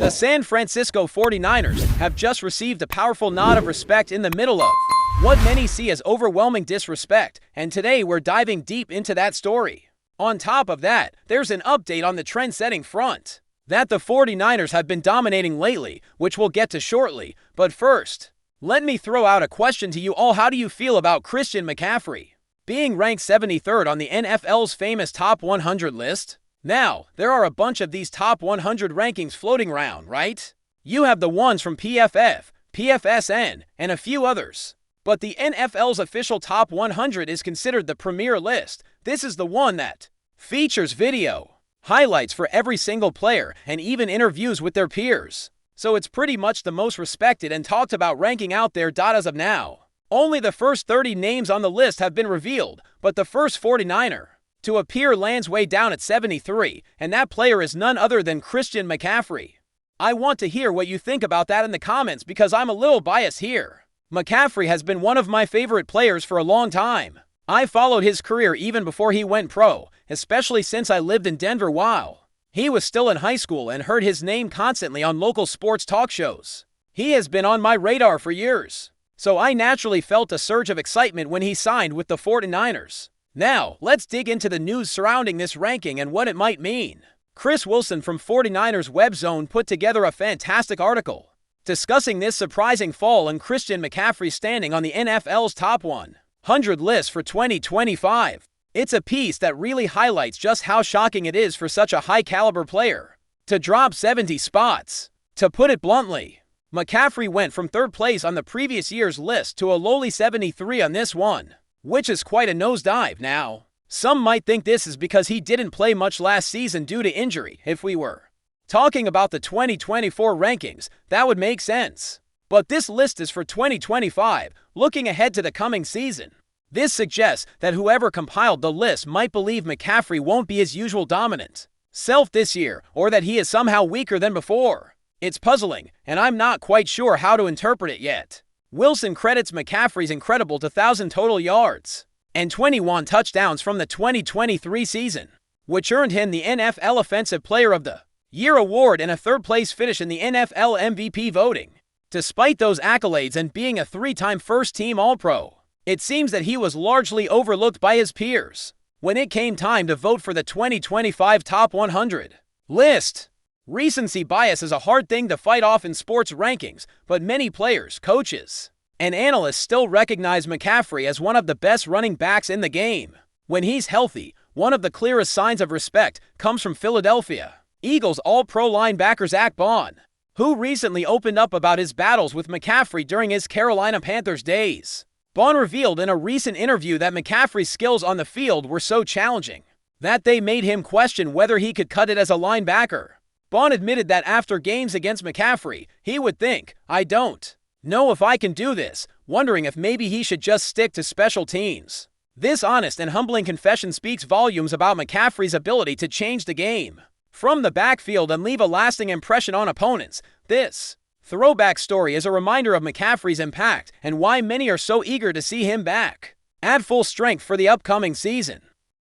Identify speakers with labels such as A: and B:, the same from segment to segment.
A: The San Francisco 49ers have just received a powerful nod of respect in the middle of what many see as overwhelming disrespect, and today we're diving deep into that story. On top of that, there's an update on the trend-setting front that the 49ers have been dominating lately, which we'll get to shortly. But first, let me throw out a question to you all. How do you feel about Christian McCaffrey being ranked 73rd on the NFL's famous Top 100 list? Now, there are a bunch of these Top 100 rankings floating around, right? You have the ones from PFF, PFSN, and a few others. But the NFL's official Top 100 is considered the premier list. This is the one that features video, highlights for every single player, and even interviews with their peers. So it's pretty much the most respected and talked about ranking out there. As of now, only the first 30 names on the list have been revealed, but the first 49er to appear lands way down at 73, and that player is none other than Christian McCaffrey. I want to hear what you think about that in the comments because I'm a little biased here. McCaffrey has been one of my favorite players for a long time. I followed his career even before he went pro, especially since I lived in Denver while he was still in high school and heard his name constantly on local sports talk shows. He has been on my radar for years, so I naturally felt a surge of excitement when he signed with the 49ers. Now, let's dig into the news surrounding this ranking and what it might mean. Chris Wilson from 49ers Web Zone put together a fantastic article discussing this surprising fall in Christian McCaffrey's standing on the NFL's Top 100 list for 2025. It's a piece that really highlights just how shocking it is for such a high-caliber player to drop 70 spots. To put it bluntly, McCaffrey went from third place on the previous year's list to a lowly 73 on this one, which is quite a nosedive. Now, some might think this is because he didn't play much last season due to injury. If we were talking about the 2024 rankings, that would make sense. But this list is for 2025, looking ahead to the coming season. This suggests that whoever compiled the list might believe McCaffrey won't be his usual dominant self this year, or that he is somehow weaker than before. It's puzzling, and I'm not quite sure how to interpret it yet. Wilson credits McCaffrey's incredible 2,000 total yards and 21 touchdowns from the 2023 season, which earned him the NFL Offensive Player of the Year award and a third-place finish in the NFL MVP voting. Despite those accolades and being a three-time first-team All-Pro, it seems that he was largely overlooked by his peers when it came time to vote for the 2025 Top 100 list. Recency bias is a hard thing to fight off in sports rankings, but many players, coaches, and analysts still recognize McCaffrey as one of the best running backs in the game. When he's healthy, one of the clearest signs of respect comes from Philadelphia Eagles All-Pro linebacker Zach Bond, who recently opened up about his battles with McCaffrey during his Carolina Panthers days. Bond revealed in a recent interview that McCaffrey's skills on the field were so challenging that they made him question whether he could cut it as a linebacker. Bond admitted that after games against McCaffrey, he would think, "I don't know if I can do this," wondering if maybe he should just stick to special teams. This honest and humbling confession speaks volumes about McCaffrey's ability to change the game from the backfield and leave a lasting impression on opponents. This throwback story is a reminder of McCaffrey's impact and why many are so eager to see him back at full strength for the upcoming season.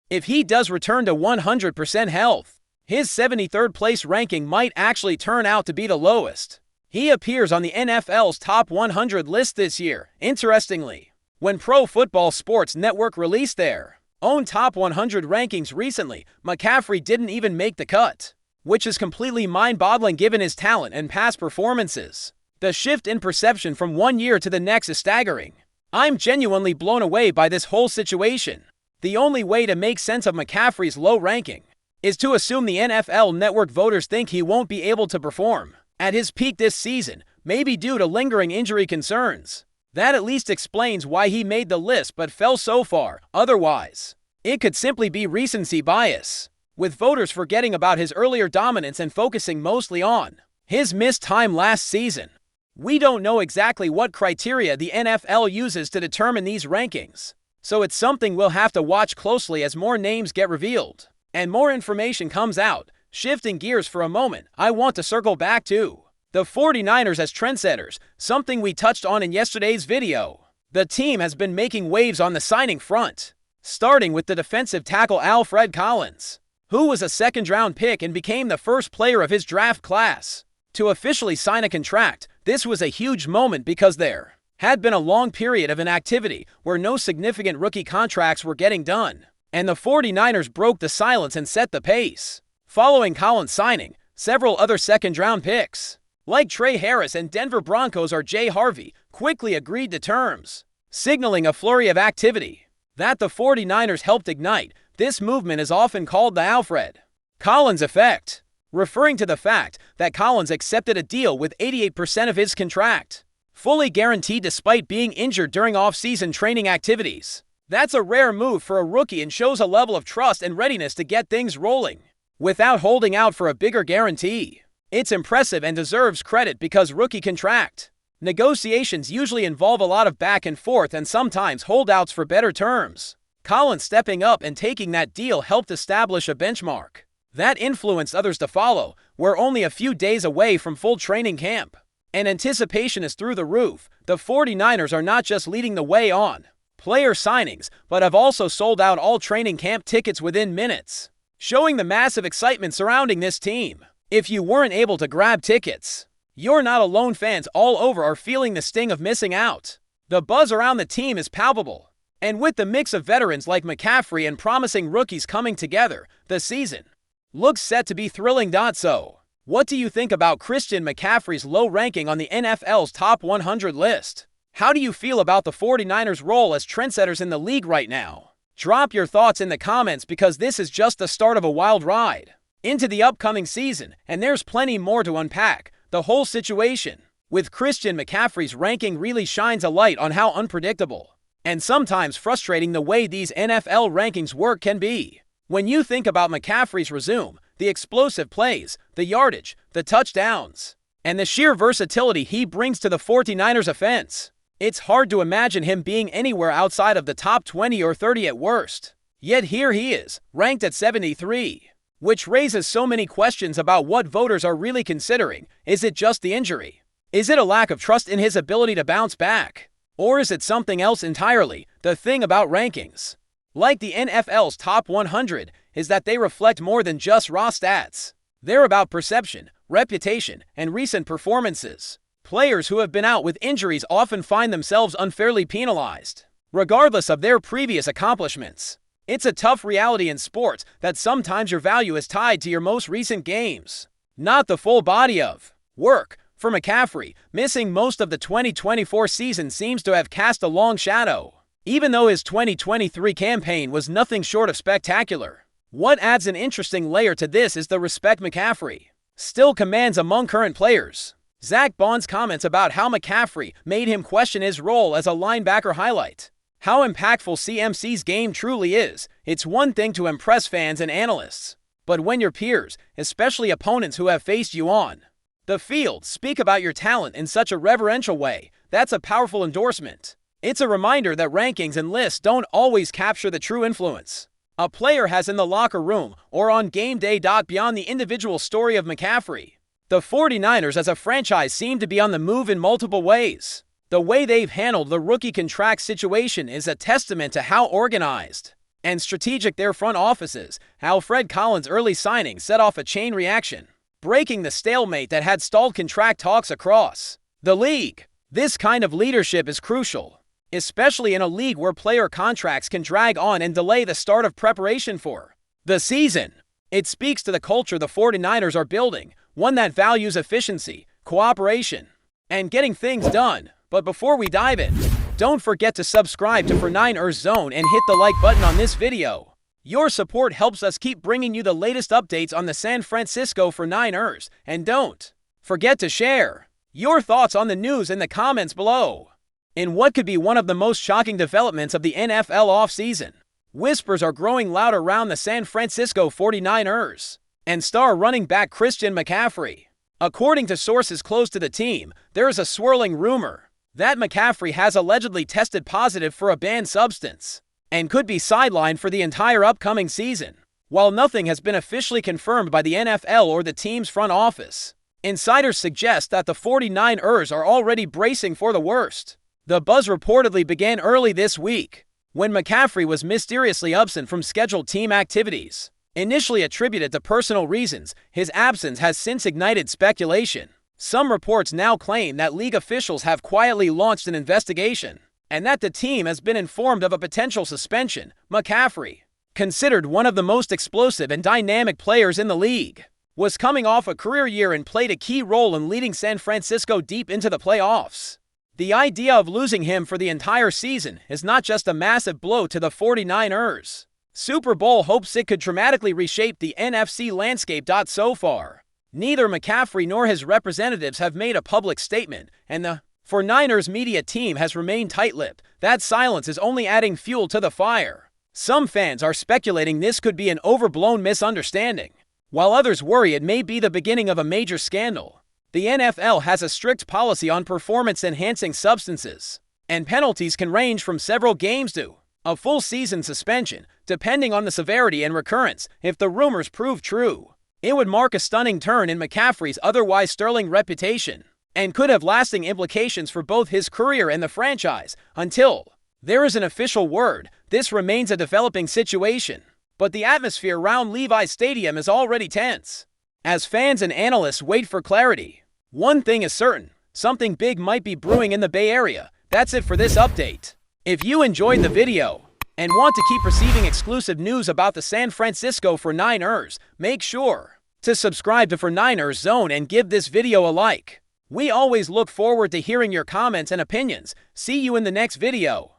A: If he does return to 100% health, his 73rd place ranking might actually turn out to be the lowest. He appears on the NFL's Top 100 list this year. Interestingly, when Pro Football Sports Network released their own Top 100 rankings recently, McCaffrey didn't even make the cut, which is completely mind-boggling given his talent and past performances. The shift in perception from one year to the next is staggering. I'm genuinely blown away by this whole situation. The only way to make sense of McCaffrey's low ranking is to assume the NFL Network voters think he won't be able to perform at his peak this season, maybe due to lingering injury concerns. That at least explains why he made the list but fell so far. Otherwise, it could simply be recency bias, with voters forgetting about his earlier dominance and focusing mostly on his missed time last season. We don't know exactly what criteria the NFL uses to determine these rankings, so it's something we'll have to watch closely as more names get revealed and more information comes out. Shifting gears for a moment, I want to circle back to the 49ers as trendsetters, something we touched on in yesterday's video. The team has been making waves on the signing front, starting with the defensive tackle Alfred Collins, who was a second-round pick and became the first player of his draft class To officially sign a contract, this was a huge moment because there had been a long period of inactivity where no significant rookie contracts were getting done, and the 49ers broke the silence and set the pace. Following Collins' signing, several other second-round picks, like Trey Harris and Denver Broncos R.J. Harvey, quickly agreed to terms, signaling a flurry of activity that the 49ers helped ignite. This movement is often called the Alfred Collins effect, referring to the fact that Collins accepted a deal with 88% of his contract fully guaranteed despite being injured during off-season training activities. That's a rare move for a rookie and shows a level of trust and readiness to get things rolling without holding out for a bigger guarantee. It's impressive and deserves credit because rookie contract negotiations usually involve a lot of back and forth and sometimes holdouts for better terms. Collins stepping up and taking that deal helped establish a benchmark that influenced others to follow. We're only a few days away from full training camp, and anticipation is through the roof. The 49ers are not just leading the way on player signings, but have also sold out all training camp tickets within minutes, showing the massive excitement surrounding this team. If you weren't able to grab tickets, you're not alone. Fans all over are feeling the sting of missing out. The buzz around the team is palpable, and with the mix of veterans like McCaffrey and promising rookies coming together, the season looks set to be thrilling. So, what do you think about Christian McCaffrey's low ranking on the NFL's top 100 list? How do you feel about the 49ers' role as trendsetters in the league right now? Drop your thoughts in the comments because this is just the start of a wild ride into the upcoming season, and there's plenty more to unpack. The whole situation with Christian McCaffrey's ranking really shines a light on how unpredictable and sometimes frustrating the way these NFL rankings work can be. When you think about McCaffrey's resume, the explosive plays, the yardage, the touchdowns, and the sheer versatility he brings to the 49ers offense, it's hard to imagine him being anywhere outside of the top 20 or 30 at worst. Yet here he is, ranked at 73, which raises so many questions about what voters are really considering. Is it just the injury? Is it a lack of trust in his ability to bounce back? Or is it something else entirely? The thing about rankings, like the NFL's top 100, is that they reflect more than just raw stats. They're about perception, reputation, and recent performances. Players who have been out with injuries often find themselves unfairly penalized, regardless of their previous accomplishments. It's a tough reality in sports that sometimes your value is tied to your most recent games, not the full body of work. For McCaffrey, missing most of the 2024 season seems to have cast a long shadow, even though his 2023 campaign was nothing short of spectacular. What adds an interesting layer to this is the respect McCaffrey still commands among current players. Zach Bond's comments about how McCaffrey made him question his role as a linebacker highlight how impactful CMC's game truly is. It's one thing to impress fans and analysts, but when your peers, especially opponents who have faced you on the field, speak about your talent in such a reverential way, that's a powerful endorsement. It's a reminder that rankings and lists don't always capture the true influence a player has in the locker room or on game day. Beyond the individual story of McCaffrey, the 49ers as a franchise seem to be on the move in multiple ways. The way they've handled the rookie contract situation is a testament to how organized and strategic their front office is. Alfred Collins' early signing set off a chain reaction, breaking the stalemate that had stalled contract talks across the league. This kind of leadership is crucial, especially in a league where player contracts can drag on and delay the start of preparation for the season. It speaks to the culture the 49ers are building, one that values efficiency, cooperation, and getting things done. But before we dive in, don't forget to subscribe to 49ers Zone and hit the like button on this video. Your support helps us keep bringing you the latest updates on the San Francisco 49ers, and don't forget to share your thoughts on the news in the comments below. In what could be one of the most shocking developments of the NFL offseason, whispers are growing loud around the San Francisco 49ers and star running back Christian McCaffrey. According to sources close to the team, there is a swirling rumor that McCaffrey has allegedly tested positive for a banned substance and could be sidelined for the entire upcoming season. While nothing has been officially confirmed by the NFL or the team's front office, insiders suggest that the 49ers are already bracing for the worst. The buzz reportedly began early this week when McCaffrey was mysteriously absent from scheduled team activities. Initially attributed to personal reasons, his absence has since ignited speculation Some reports now claim that league officials have quietly launched an investigation, and that the team has been informed of a potential suspension. McCaffrey, considered one of the most explosive and dynamic players in the league, was coming off a career year and played a key role in leading San Francisco deep into the playoffs. The idea of losing him for the entire season is not just a massive blow to the 49ers. Super Bowl hopes it could dramatically reshape the NFC landscape. So far, neither McCaffrey nor his representatives have made a public statement, and the 49ers media team has remained tight-lipped. That silence is only adding fuel to the fire. Some fans are speculating this could be an overblown misunderstanding, while others worry it may be the beginning of a major scandal. The NFL has a strict policy on performance-enhancing substances, and penalties can range from several games to a full season suspension, depending on the severity and recurrence. If the rumors prove true, it would mark a stunning turn in McCaffrey's otherwise sterling reputation, and could have lasting implications for both his career and the franchise. Until there is an official word, this remains a developing situation. But the atmosphere around Levi's Stadium is already tense, as fans and analysts wait for clarity. One thing is certain, something big might be brewing in the Bay Area. That's it for this update. If you enjoyed the video and want to keep receiving exclusive news about the San Francisco 49ers, make sure to subscribe to 49ers Zone and give this video a like. We always look forward to hearing your comments and opinions. See you in the next video.